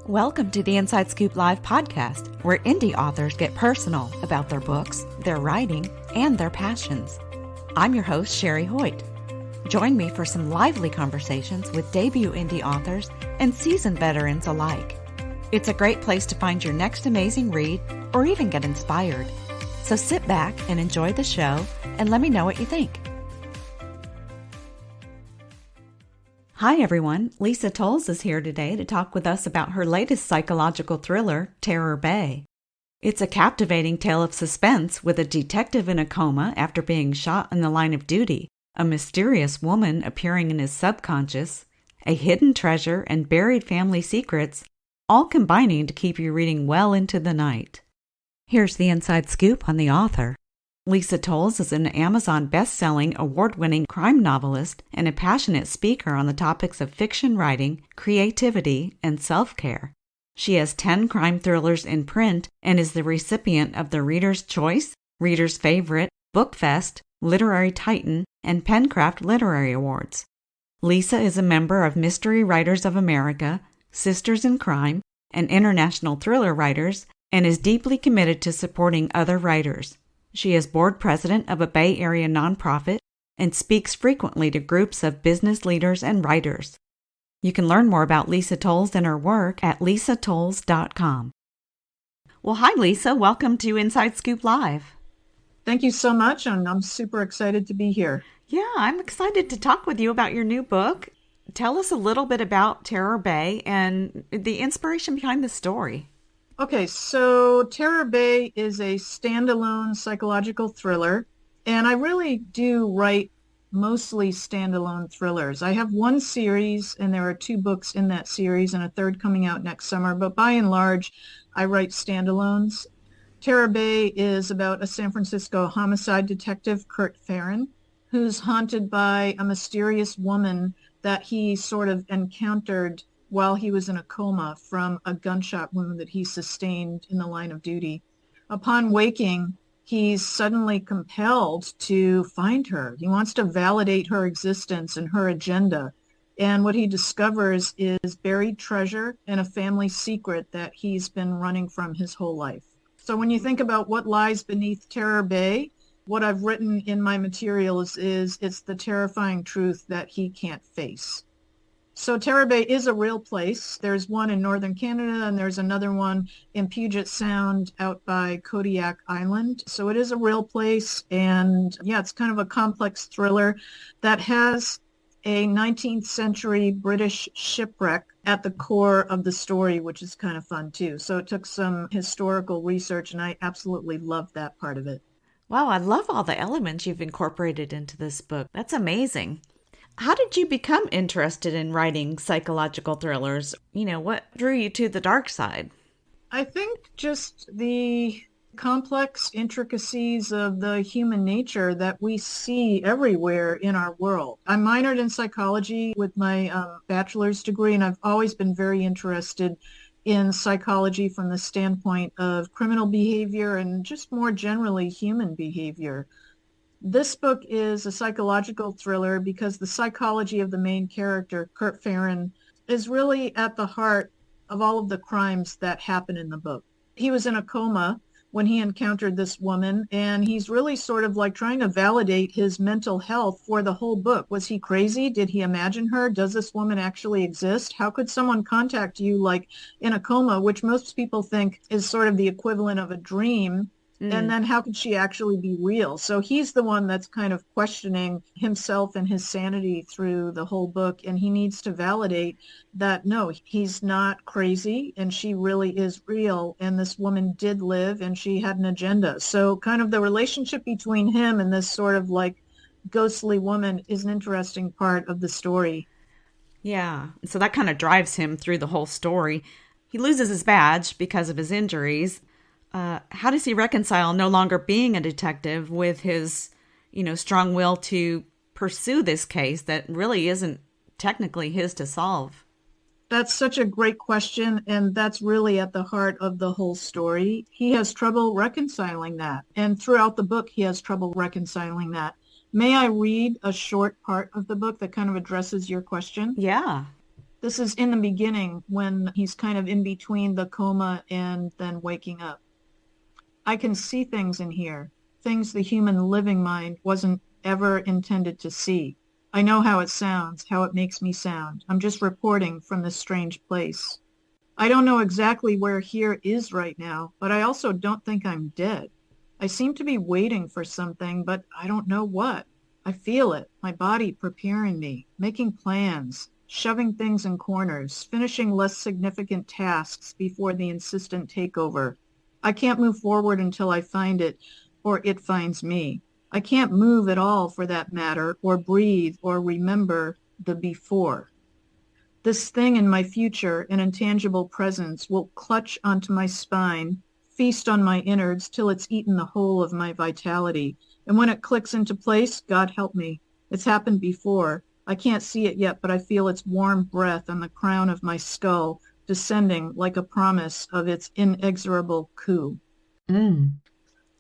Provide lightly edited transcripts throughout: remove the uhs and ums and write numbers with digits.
Welcome to the Inside Scoop Live podcast, where indie authors get personal about their books, their writing, and their passions. I'm your host, Sherry Hoyt. Join me for some lively conversations with debut indie authors and seasoned veterans alike. It's a great place to find your next amazing read or even get inspired. So sit back and enjoy the show and let me know what you think. Hi everyone, Lisa Towles is here today to talk with us about her latest psychological thriller, Terror Bay. It's a captivating tale of suspense with a detective in a coma after being shot in the line of duty, a mysterious woman appearing in his subconscious, a hidden treasure, and buried family secrets, all combining to keep you reading well into the night. Here's the inside scoop on the author. Lisa Towles is an Amazon best-selling, award-winning crime novelist and a passionate speaker on the topics of fiction writing, creativity, and self-care. She has 10 crime thrillers in print and is the recipient of the Reader's Choice, Reader's Favorite, BookFest, Literary Titan, and Pencraft Literary Awards. Lisa is a member of Mystery Writers of America, Sisters in Crime, and International Thriller Writers, and is deeply committed to supporting other writers. She is board president of a Bay Area nonprofit and speaks frequently to groups of business leaders and writers. You can learn more about Lisa Towles and her work at lisatowles.com. Well, hi, Lisa. Welcome to Inside Scoop Live. Thank you so much, and I'm super excited to be here. Yeah, I'm excited to talk with you about your new book. Tell us a little bit about Terror Bay and the inspiration behind the story. Okay, so Terror Bay is a standalone psychological thriller, and I really do write mostly standalone thrillers. I have one series, and there are 2 books in that series, and a third coming out next summer, but by and large, I write standalones. Terror Bay is about a San Francisco homicide detective, Kurt Farin, who's haunted by a mysterious woman that he sort of encountered while he was in a coma from a gunshot wound that he sustained in the line of duty. Upon waking, he's suddenly compelled to find her. He wants to validate her existence and her agenda. And what he discovers is buried treasure and a family secret that he's been running from his whole life. So when you think about what lies beneath Terror Bay, what I've written in my materials is it's the terrifying truth that he can't face. So Terror Bay is a real place. There's one in northern Canada, and there's another one in Puget Sound out by Kodiak Island. So it is a real place, and yeah, it's kind of a complex thriller that has a 19th century British shipwreck at the core of the story, which is kind of fun too. So it took some historical research, and I absolutely love that part of it. Wow, I love all the elements you've incorporated into this book. That's amazing. How did you become interested in writing psychological thrillers? What drew you to the dark side? I think just the complex intricacies of the human nature that we see everywhere in our world. I minored in psychology with my bachelor's degree, and I've always been very interested in psychology from the standpoint of criminal behavior and just more generally human behavior. This book is a psychological thriller because the psychology of the main character, Kurt Farin, is really at the heart of all of the crimes that happen in the book. He was in a coma when he encountered this woman, and he's really sort of like trying to validate his mental health for the whole book. Was he crazy? Did he imagine her? Does this woman actually exist? How could someone contact you like in a coma, which most people think is sort of the equivalent of a dream? And then how could she actually be real? So he's the one that's kind of questioning himself and his sanity through the whole book. And he needs to validate that, no, he's not crazy and she really is real. And this woman did live and she had an agenda. So kind of the relationship between him and this sort of like ghostly woman is an interesting part of the story. Yeah. So that kind of drives him through the whole story. He loses his badge because of his injuries. How does he reconcile no longer being a detective with his, strong will to pursue this case that really isn't technically his to solve? That's such a great question, and that's really at the heart of the whole story. He has trouble reconciling that, and throughout the book, he has trouble reconciling that. May I read a short part of the book that kind of addresses your question? Yeah. This is in the beginning when he's kind of in between the coma and then waking up. I can see things in here, things the human living mind wasn't ever intended to see. I know how it sounds, how it makes me sound. I'm just reporting from this strange place. I don't know exactly where here is right now, but I also don't think I'm dead. I seem to be waiting for something, but I don't know what. I feel it, my body preparing me, making plans, shoving things in corners, finishing less significant tasks before the insistent takeover. I can't move forward until I find it, or it finds me. I can't move at all for that matter, or breathe, or remember the before. This thing in my future, an intangible presence, will clutch onto my spine, feast on my innards till it's eaten the whole of my vitality. And when it clicks into place, God help me. It's happened before. I can't see it yet, but I feel its warm breath on the crown of my skull, descending like a promise of its inexorable coup. Mm.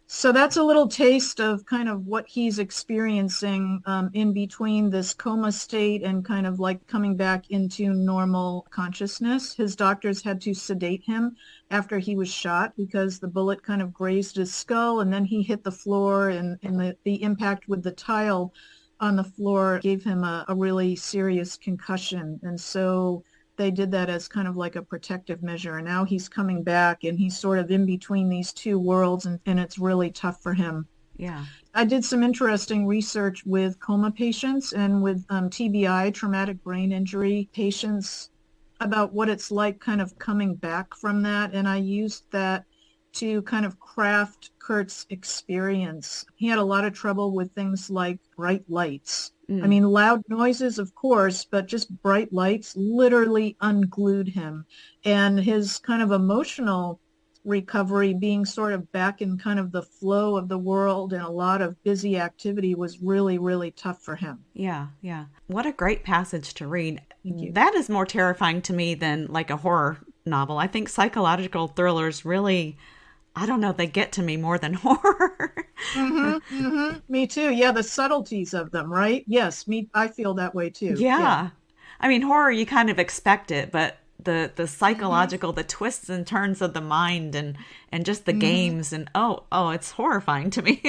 So that's a little taste of kind of what he's experiencing in between this coma state and kind of like coming back into normal consciousness. His doctors had to sedate him after he was shot because the bullet kind of grazed his skull, and then he hit the floor, and the impact with the tile on the floor gave him a really serious concussion. And so they did that as kind of like a protective measure. And now he's coming back and he's sort of in between these two worlds, and it's really tough for him. Yeah. I did some interesting research with coma patients and with TBI, traumatic brain injury patients, about what it's like kind of coming back from that. And I used that to kind of craft Kurt's experience. He had a lot of trouble with things like bright lights. I mean, loud noises, of course, but just bright lights literally unglued him. And his kind of emotional recovery, being sort of back in kind of the flow of the world and a lot of busy activity, was really, really tough for him. Yeah, yeah. What a great passage to read. Thank you. That is more terrifying to me than like a horror novel. I think psychological thrillers really, I don't know, they get to me more than horror. Me too. Yeah, the subtleties of them, right? Yes, I feel that way too. Yeah. I mean, horror, you kind of expect it, but the psychological, the twists and turns of the mind and just the games and it's horrifying to me.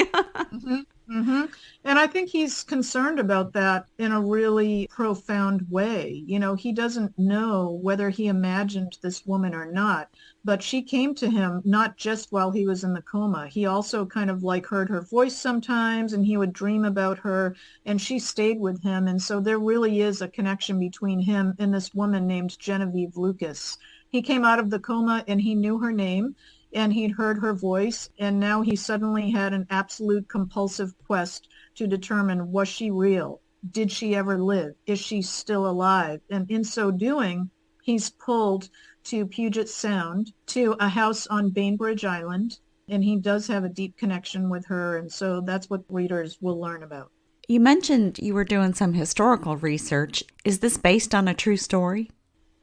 And I think he's concerned about that in a really profound way. You know, he doesn't know whether he imagined this woman or not, but she came to him not just while he was in the coma. He also kind of like heard her voice sometimes, and he would dream about her, and she stayed with him. And so there really is a connection between him and this woman named Genevieve Lucas. He came out of the coma and he knew her name, and he'd heard her voice, and now he suddenly had an absolute compulsive quest to determine, was she real? Did she ever live? Is she still alive? And in so doing, he's pulled to Puget Sound, to a house on Bainbridge Island, and he does have a deep connection with her, and so that's what readers will learn about. You mentioned you were doing some historical research. Is this based on a true story?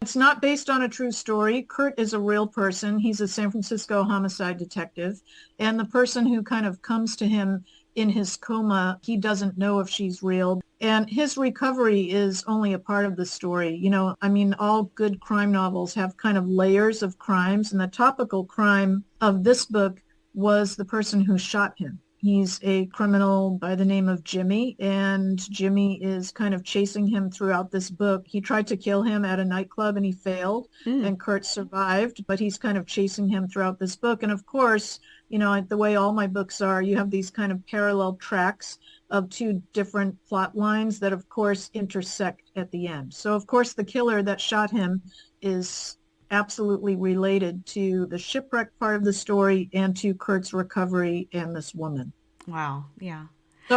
It's not based on a true story. Kurt is a real person. He's a San Francisco homicide detective. And the person who kind of comes to him in his coma, he doesn't know if she's real. And his recovery is only a part of the story. You know, I mean, all good crime novels have kind of layers of crimes. And the topical crime of this book was the person who shot him. He's a criminal by the name of Jimmy, and Jimmy is kind of chasing him throughout this book. He tried to kill him at a nightclub and he failed, and Kurt survived, but he's kind of chasing him throughout this book. And of course, you know, the way all my books are, you have these kind of parallel tracks of two different plot lines that of course intersect at the end. So of course the killer that shot him is absolutely related to the shipwreck part of the story and to Kurt's recovery and this woman. Wow. Yeah.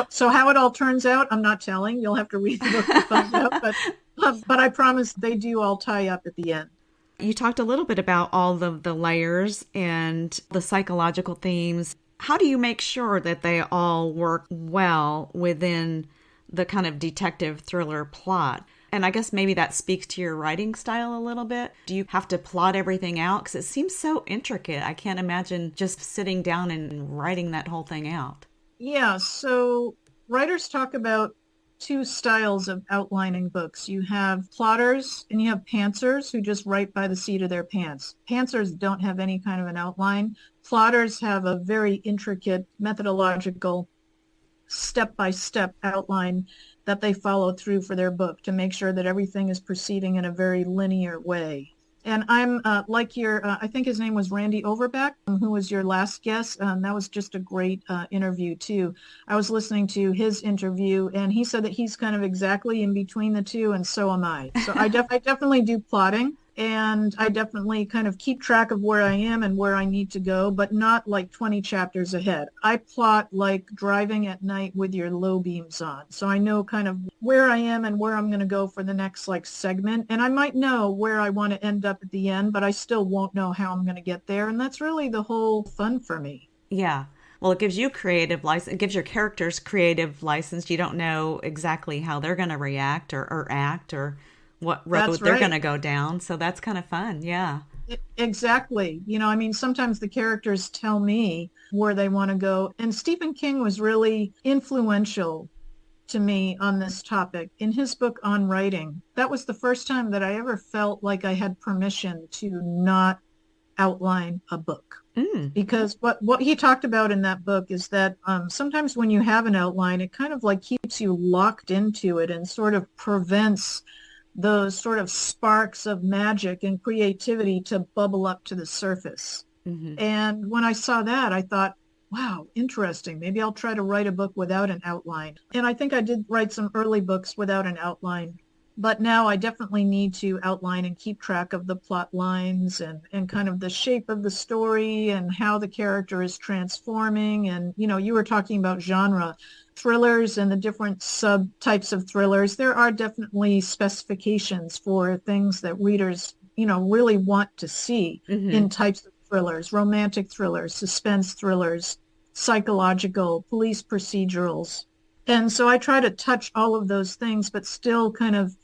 So how it all turns out, I'm not telling. You'll have to read the book to find out. But I promise they do all tie up at the end. You talked a little bit about all the layers and the psychological themes. How do you make sure that they all work well within the kind of detective thriller plot? And I guess maybe that speaks to your writing style a little bit. Do you have to plot everything out? Because it seems so intricate. I can't imagine just sitting down and writing that whole thing out. Yeah, so writers talk about two styles of outlining books. You have plotters and you have pantsers who just write by the seat of their pants. Pantsers don't have any kind of an outline. Plotters have a very intricate methodological step-by-step outline that they follow through for their book to make sure that everything is proceeding in a very linear way. And I'm like I think his name was Randy Overbeck, who was your last guest. That was just a great interview too. I was listening to his interview and he said that he's kind of exactly in between the two, and so am I. So I definitely do plotting. And I definitely kind of keep track of where I am and where I need to go, but not like 20 chapters ahead. I plot like driving at night with your low beams on. So I know kind of where I am and where I'm going to go for the next like segment. And I might know where I want to end up at the end, but I still won't know how I'm going to get there. And that's really the whole fun for me. Yeah. Well, it gives you creative license. It gives your characters creative license. You don't know exactly how they're going to react or act or what road they're going to go down. So that's kind of fun. Yeah. Exactly. I mean, sometimes the characters tell me where they want to go. And Stephen King was really influential to me on this topic. In his book on writing, that was the first time that I ever felt like I had permission to not outline a book. Because what he talked about in that book is that sometimes when you have an outline, it kind of like keeps you locked into it and sort of prevents those sort of sparks of magic and creativity to bubble up to the surface. Mm-hmm. And when I saw that, I thought, wow, interesting. Maybe I'll try to write a book without an outline. And I think I did write some early books without an outline. But now I definitely need to outline and keep track of the plot lines and kind of the shape of the story and how the character is transforming. And, you were talking about genre. Thrillers and the different subtypes of thrillers, there are definitely specifications for things that readers, really want to see in types of thrillers, romantic thrillers, suspense thrillers, psychological, police procedurals. And so I try to touch all of those things, but still kind of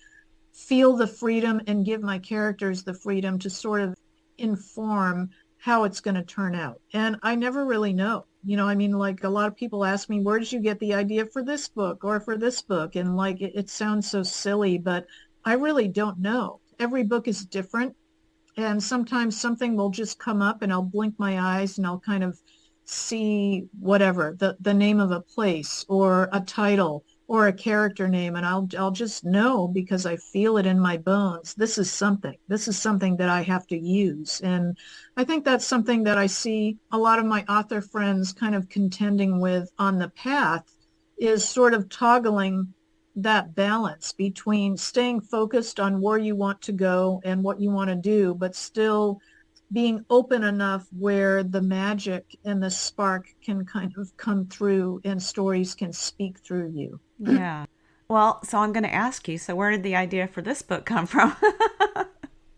feel the freedom and give my characters the freedom to sort of inform how it's going to turn out. And I never really know. I mean, like a lot of people ask me, where did you get the idea for this book or for this book? And like, it sounds so silly, but I really don't know. Every book is different. And sometimes something will just come up and I'll blink my eyes and I'll kind of see whatever, the name of a place or a title or a character name. And I'll just know because I feel it in my bones. This is something that I have to use. And I think that's something that I see a lot of my author friends kind of contending with on the path is sort of toggling that balance between staying focused on where you want to go and what you want to do, but still being open enough where the magic and the spark can kind of come through and stories can speak through you. Yeah. Well, so I'm going to ask you, so where did the idea for this book come from?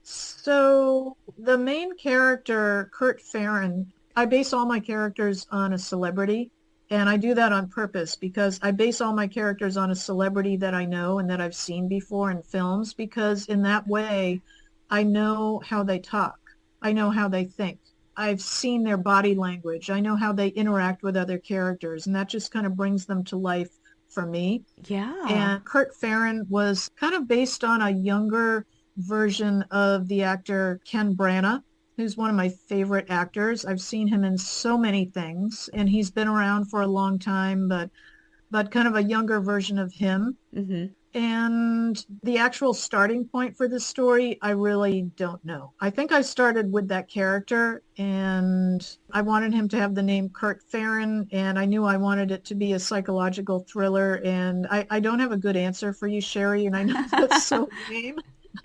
So the main character, Kurt Farin, I base all my characters on a celebrity. And I do that on purpose because I base all my characters on a celebrity that I know and that I've seen before in films, because in that way, I know how they talk. I know how they think. I've seen their body language. I know how they interact with other characters, and that just kind of brings them to life for me. Yeah. And Kurt Farin was kind of based on a younger version of the actor Ken Branagh, who's one of my favorite actors. I've seen him in so many things, and he's been around for a long time, but kind of a younger version of him. Mm-hmm. And the actual starting point for this story, I really don't know. I think I started with that character and I wanted him to have the name Kurt Farin, and I knew I wanted it to be a psychological thriller. And I don't have a good answer for you, Sherry, and I know that's so lame.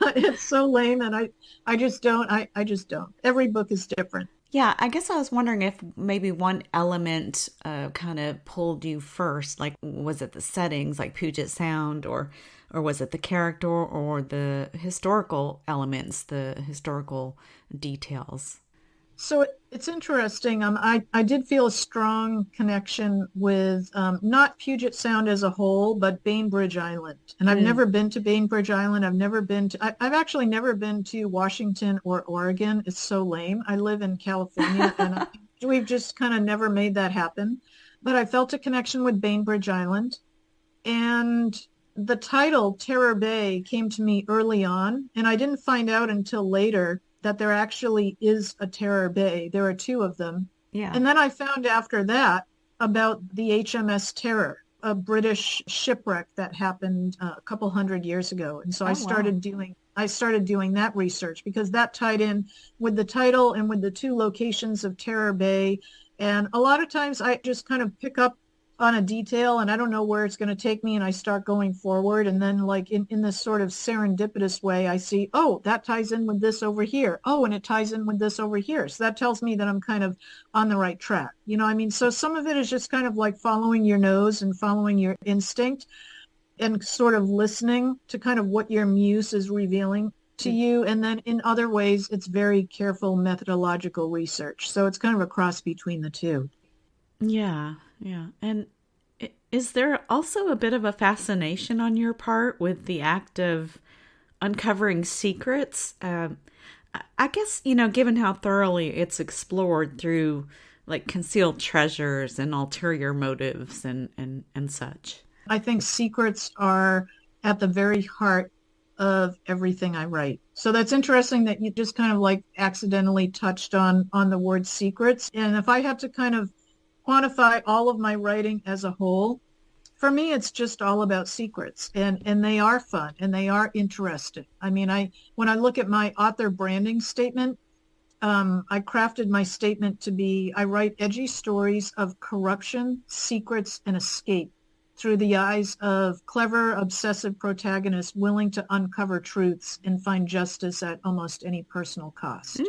It's so lame, and I just don't. I just don't. Every book is different. Yeah, I guess I was wondering if maybe one element kind of pulled you first. Like, was it the settings, like Puget Sound, or was it the character or the historical elements, the historical details? So it's interesting. I did feel a strong connection with not Puget Sound as a whole, but Bainbridge Island. And I've never been to Bainbridge Island. I've actually never been to Washington or Oregon. It's so lame. I live in California and we've just kind of never made that happen. But I felt a connection with Bainbridge Island. And the title Terror Bay came to me early on, and I didn't find out until later that there actually is a Terror Bay. There are two of them. Yeah. And then I found after that about the HMS Terror, a British shipwreck that happened a couple hundred years ago. And so Oh, wow. I started doing that research because that tied in with the title and with the two locations of Terror Bay. And a lot of times I just kind of pick up on a detail and I don't know where it's going to take me and I start going forward. And then like in this sort of serendipitous way, I see, oh, that ties in with this over here. Oh, and it ties in with this over here. So that tells me that I'm kind of on the right track. You know, I mean, so some of it is just kind of like following your nose and following your instinct and sort of listening to kind of what your muse is revealing to you. And then in other ways, it's very careful methodological research. So it's kind of a cross between the two. Yeah, yeah. And is there also a bit of a fascination on your part with the act of uncovering secrets? I guess, given how thoroughly it's explored through like concealed treasures and ulterior motives and such. I think secrets are at the very heart of everything I write. So that's interesting that you just kind of like accidentally touched on the word secrets. And if I had to kind of quantify all of my writing as a whole, for me, it's just all about secrets and they are fun and they are interesting. I mean, when I look at my author branding statement, I crafted my statement to be, I write edgy stories of corruption, secrets, and escape through the eyes of clever, obsessive protagonists willing to uncover truths and find justice at almost any personal cost.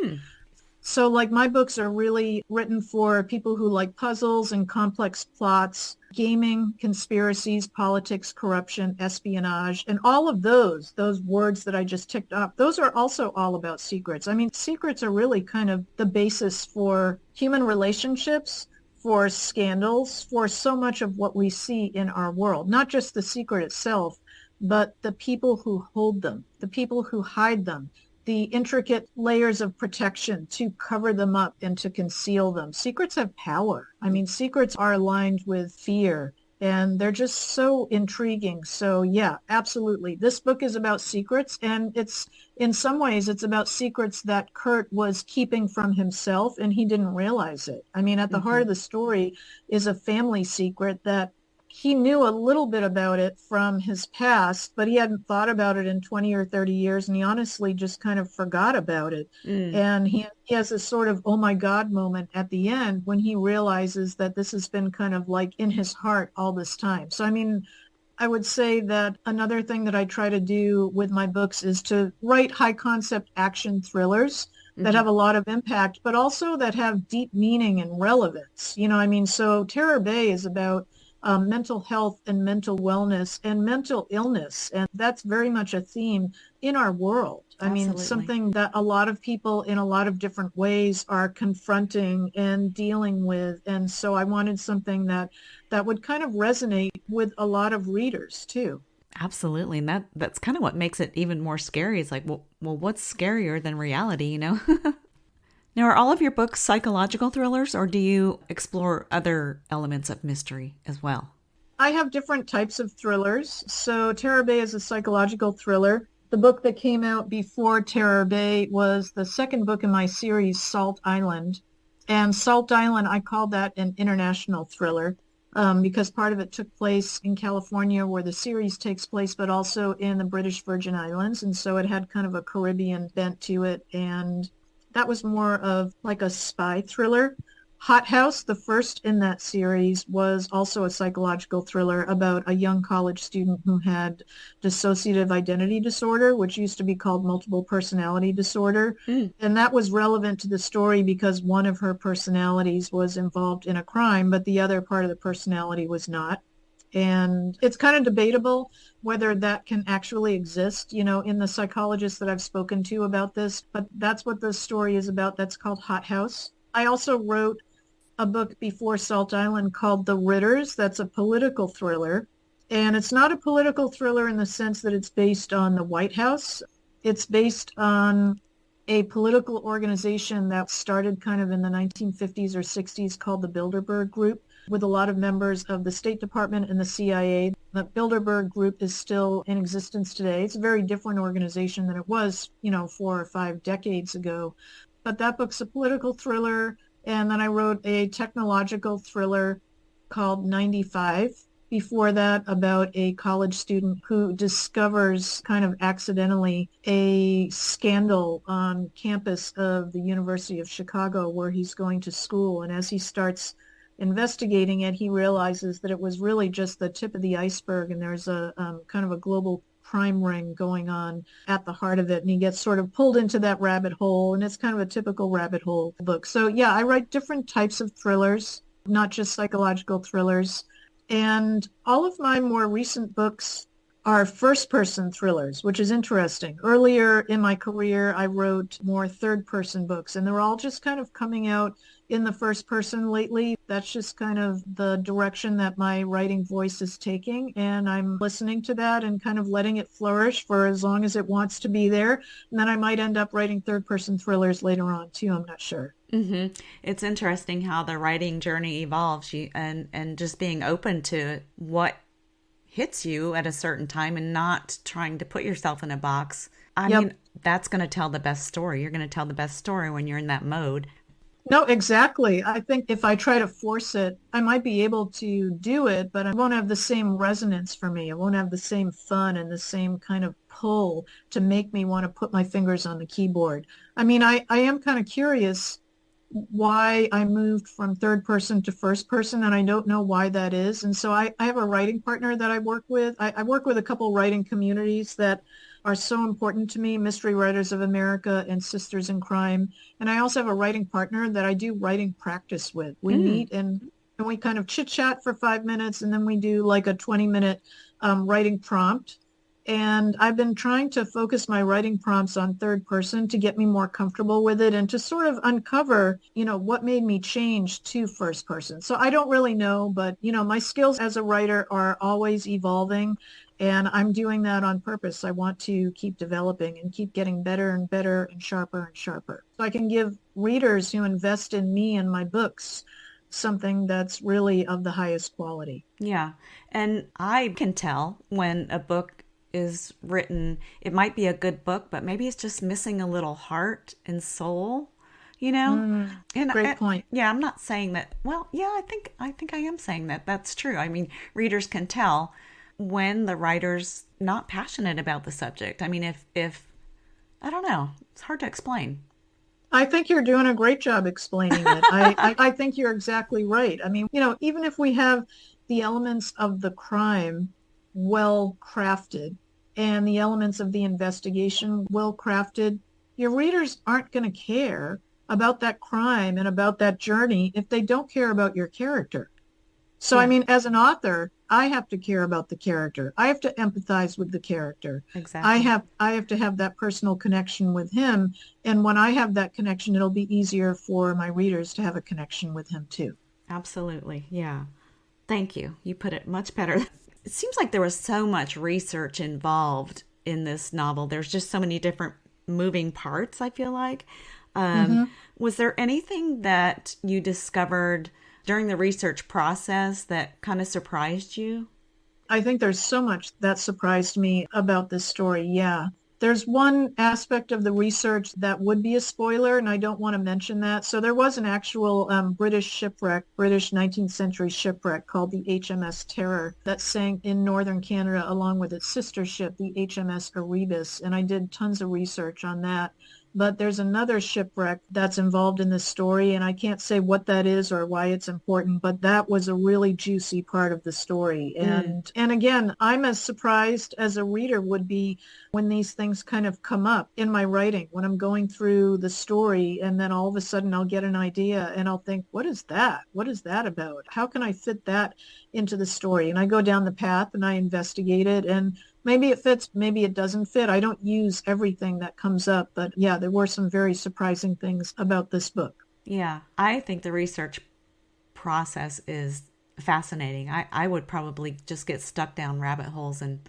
So like my books are really written for people who like puzzles and complex plots, gaming, conspiracies, politics, corruption, espionage, and all of those words that I just ticked off, those are also all about secrets. I mean, secrets are really kind of the basis for human relationships, for scandals, for so much of what we see in our world, not just the secret itself, but the people who hold them, the people who hide them, the intricate layers of protection to cover them up and to conceal them. Secrets have power. I mean, secrets are aligned with fear and they're just so intriguing. So yeah, absolutely. This book is about secrets and in some ways it's about secrets that Kurt was keeping from himself and he didn't realize it. I mean, at the heart of the story is a family secret that he knew a little bit about it from his past, but he hadn't thought about it in 20 or 30 years. And he honestly just kind of forgot about it. And he has a sort of, oh my God moment at the end when he realizes that this has been kind of like in his heart all this time. So, I mean, I would say that another thing that I try to do with my books is to write high concept action thrillers that have a lot of impact, but also that have deep meaning and relevance. You know, I mean, so Terror Bay is about mental health and mental wellness and mental illness. And that's very much a theme in our world. I mean, something that a lot of people in a lot of different ways are confronting and dealing with. And so I wanted something that would kind of resonate with a lot of readers too. Absolutely. And that's kind of what makes it even more scary. It's like, well, what's scarier than reality, Now, are all of your books psychological thrillers, or do you explore other elements of mystery as well? I have different types of thrillers. So Terror Bay is a psychological thriller. The book that came out before Terror Bay was the second book in my series, Salt Island. And Salt Island, I called that an international thriller because part of it took place in California where the series takes place, but also in the British Virgin Islands. And so it had kind of a Caribbean bent to it. And that was more of like a spy thriller. Hot House, the first in that series, was also a psychological thriller about a young college student who had dissociative identity disorder, which used to be called multiple personality disorder. And that was relevant to the story because one of her personalities was involved in a crime, but the other part of the personality was not. And it's kind of debatable whether that can actually exist, in the psychologists that I've spoken to about this, but that's what the story is about. That's called Hot House. I also wrote a book before Salt Island called The Ritters. That's a political thriller. And it's not a political thriller in the sense that it's based on the White House. It's based on a political organization that started kind of in the 1950s or 60s called the Bilderberg Group, with a lot of members of the State Department and the CIA. The Bilderberg Group is still in existence today. It's a very different organization than it was, 4 or 5 decades ago. But that book's a political thriller. And then I wrote a technological thriller called 95 before that about a college student who discovers kind of accidentally a scandal on campus of the University of Chicago where he's going to school. And as he starts investigating it, he realizes that it was really just the tip of the iceberg, and there's a kind of a global crime ring going on at the heart of it, and he gets sort of pulled into that rabbit hole, and it's kind of a typical rabbit hole book. So yeah, I write different types of thrillers, not just psychological thrillers. And all of my more recent books are first-person thrillers, which is interesting. Earlier in my career, I wrote more third-person books, and they're all just kind of coming out in the first person lately. That's just kind of the direction that my writing voice is taking, and I'm listening to that and kind of letting it flourish for as long as it wants to be there. And then I might end up writing third-person thrillers later on, too. I'm not sure. Mm-hmm. It's interesting how the writing journey evolves, and just being open to what hits you at a certain time and not trying to put yourself in a box. I mean, that's going to tell the best story. You're going to tell the best story when you're in that mode. No, exactly. I think if I try to force it, I might be able to do it, but it won't have the same resonance for me. It won't have the same fun and the same kind of pull to make me want to put my fingers on the keyboard. I mean, I am kind of curious why I moved from third person to first person, and I don't know why that is. And so I have a writing partner that I work with. I work with a couple writing communities that are so important to me, Mystery Writers of America and Sisters in Crime. And I also have a writing partner that I do writing practice with. We meet and we kind of chit chat for 5 minutes, and then we do like a 20-minute writing prompt. And I've been trying to focus my writing prompts on third person to get me more comfortable with it and to sort of uncover, what made me change to first person. So I don't really know, but, my skills as a writer are always evolving, and I'm doing that on purpose. I want to keep developing and keep getting better and better and sharper, so I can give readers who invest in me and my books something that's really of the highest quality. Yeah. And I can tell when a book is written, it might be a good book, but maybe it's just missing a little heart and soul, And Great point. Yeah, I'm not saying that. Well, yeah, I think I am saying that. That's true. I mean, readers can tell when the writer's not passionate about the subject. I mean, if I don't know, it's hard to explain. I think you're doing a great job explaining it. I think you're exactly right. I mean, even if we have the elements of the crime well crafted and the elements of the investigation well crafted, your readers aren't going to care about that crime and about that journey if they don't care about your character. So, I mean, as an author, I have to care about the character. I have to empathize with the character. Exactly. I have to have that personal connection with him. And when I have that connection, it'll be easier for my readers to have a connection with him too. Absolutely. Yeah. Thank you. You put it much better. It seems like there was so much research involved in this novel. There's just so many different moving parts, I feel like. Was there anything that you discovered during the research process that kind of surprised you? I think there's so much that surprised me about this story. Yeah. There's one aspect of the research that would be a spoiler, and I don't want to mention that. So there was an actual British shipwreck, British 19th century shipwreck called the HMS Terror that sank in northern Canada along with its sister ship, the HMS Erebus. And I did tons of research on that. But there's another shipwreck that's involved in this story, and I can't say what that is or why it's important, but that was a really juicy part of the story. And again, I'm as surprised as a reader would be when these things kind of come up in my writing, when I'm going through the story, and then all of a sudden I'll get an idea and I'll think, what is that? What is that about? How can I fit that into the story? And I go down the path and I investigate it, and maybe it fits, maybe it doesn't fit. I don't use everything that comes up, but yeah, there were some very surprising things about this book. Yeah, I think the research process is fascinating. I would probably just get stuck down rabbit holes and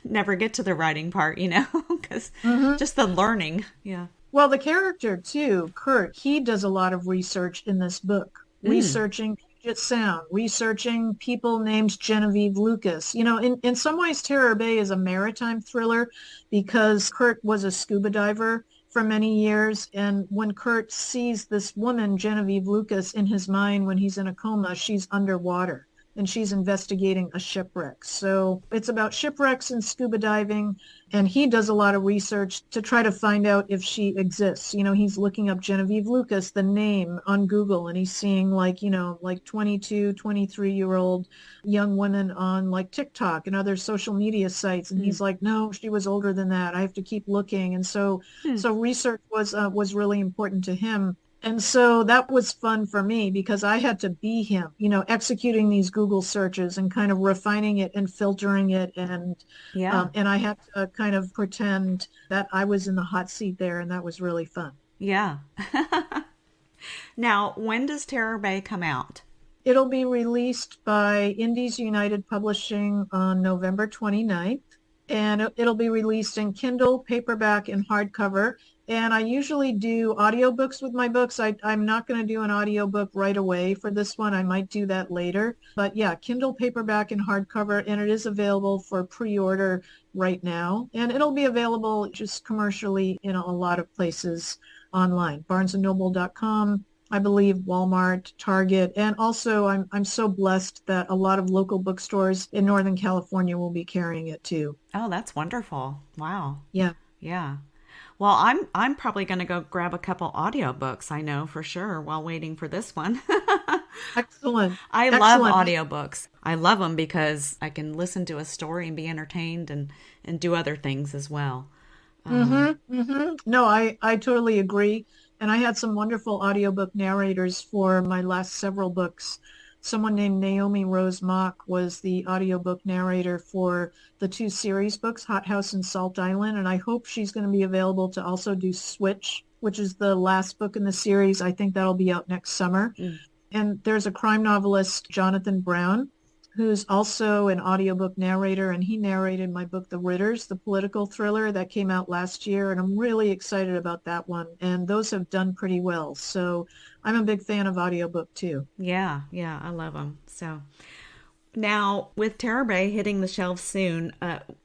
never get to the writing part, because just the learning. Yeah. Well, the character too, Kurt, he does a lot of research in this book, researching Puget Sound, researching people named Genevieve Lucas. In some ways, Terror Bay is a maritime thriller because Kurt was a scuba diver for many years. And when Kurt sees this woman, Genevieve Lucas, in his mind when he's in a coma, she's underwater and she's investigating a shipwreck. So it's about shipwrecks and scuba diving. And he does a lot of research to try to find out if she exists. He's looking up Genevieve Lucas, the name, on Google, and he's seeing like 22, 23-year-old young women on like TikTok and other social media sites. And he's like, no, she was older than that. I have to keep looking. And so research was really important to him. And so that was fun for me because I had to be him, executing these Google searches and kind of refining it and filtering it. And and I had to kind of pretend that I was in the hot seat there. And that was really fun. Yeah. Now, when does Terror Bay come out? It'll be released by Indies United Publishing on November 29th. And it'll be released in Kindle, paperback, and hardcover. And I usually do audiobooks with my books. I'm not going to do an audiobook right away for this one. I might do that later. But yeah, Kindle, paperback, and hardcover. And it is available for pre-order right now. And it'll be available just commercially in a lot of places online. BarnesandNoble.com, I believe, Walmart, Target. And also I'm so blessed that a lot of local bookstores in Northern California will be carrying it too. Oh, that's wonderful. Wow. Yeah. Yeah. Well, I'm probably going to go grab a couple audiobooks, I know for sure, while waiting for this one. Excellent. I love audiobooks. I love them because I can listen to a story and be entertained and do other things as well. No, I totally agree. And I had some wonderful audiobook narrators for my last several books. Someone named Naomi Rose Mock was the audiobook narrator for the 2 series books, Hot House and Salt Island. And I hope she's going to be available to also do Switch, which is the last book in the series. I think that'll be out next summer. And there's a crime novelist, Jonathan Brown, who's also an audiobook narrator. And he narrated my book, The Ritters, the political thriller that came out last year. And I'm really excited about that one. And those have done pretty well. So I'm a big fan of audiobook too. Yeah, I love them. So now with Terror Bay hitting the shelves soon,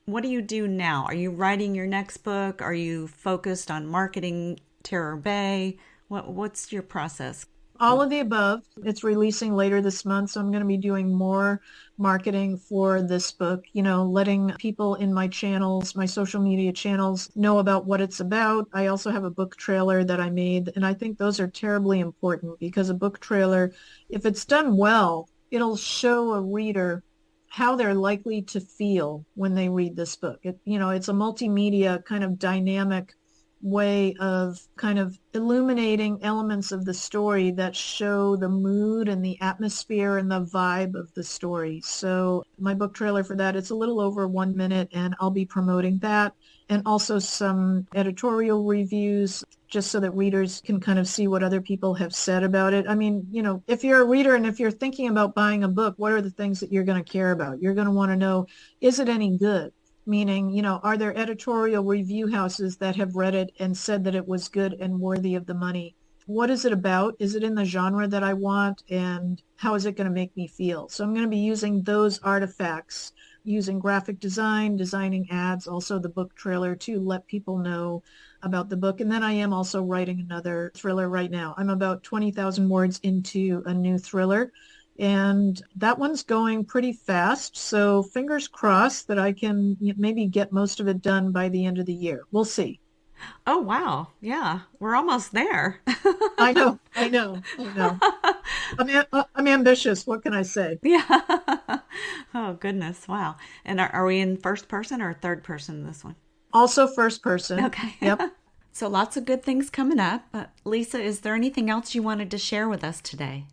what do you do now? Are you writing your next book? Are you focused on marketing Terror Bay? What's your process? All of the above. It's releasing later this month, so I'm going to be doing more marketing for this book, letting people in my channels, my social media channels, know about what it's about. I also have a book trailer that I made, and I think those are terribly important because a book trailer, if it's done well, it'll show a reader how they're likely to feel when they read this book. It's a multimedia kind of dynamic way of kind of illuminating elements of the story that show the mood and the atmosphere and the vibe of the story. So my book trailer for that, it's a little over 1 minute, and I'll be promoting that, and also some editorial reviews just so that readers can kind of see what other people have said about it. I mean, if you're a reader and if you're thinking about buying a book, what are the things that you're going to care about? You're going to want to know, is it any good? Meaning, are there editorial review houses that have read it and said that it was good and worthy of the money? What is it about? Is it in the genre that I want? And how is it going to make me feel? So I'm going to be using those artifacts, using graphic design, designing ads, also the book trailer to let people know about the book. And then I am also writing another thriller right now. I'm about 20,000 words into a new thriller. And that one's going pretty fast. So fingers crossed that I can maybe get most of it done by the end of the year. We'll see. Oh, wow. Yeah, we're almost there. I know. I'm ambitious. What can I say? Yeah. Oh, goodness. Wow. And are we in first person or third person in this one? Also first person. Okay. Yep. So lots of good things coming up. Lisa, is there anything else you wanted to share with us today?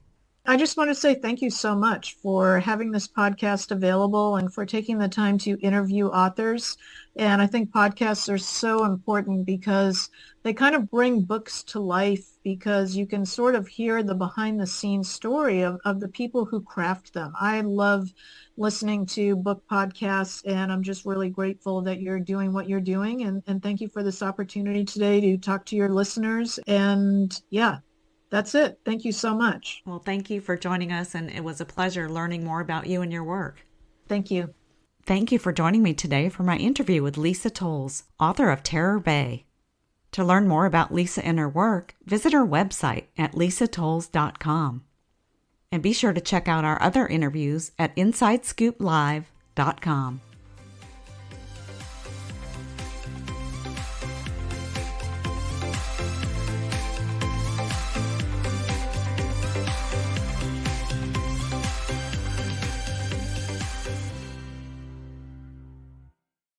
I just want to say thank you so much for having this podcast available and for taking the time to interview authors. And I think podcasts are so important because they kind of bring books to life because you can sort of hear the behind the scenes story of the people who craft them. I love listening to book podcasts, and I'm just really grateful that you're doing what you're doing. And thank you for this opportunity today to talk to your listeners. And yeah. That's it. Thank you so much. Well, thank you for joining us, and it was a pleasure learning more about you and your work. Thank you. Thank you for joining me today for my interview with Lisa Towles, author of Terror Bay. To learn more about Lisa and her work, visit her website at lisatowles.com. And be sure to check out our other interviews at InsideScoopLive.com.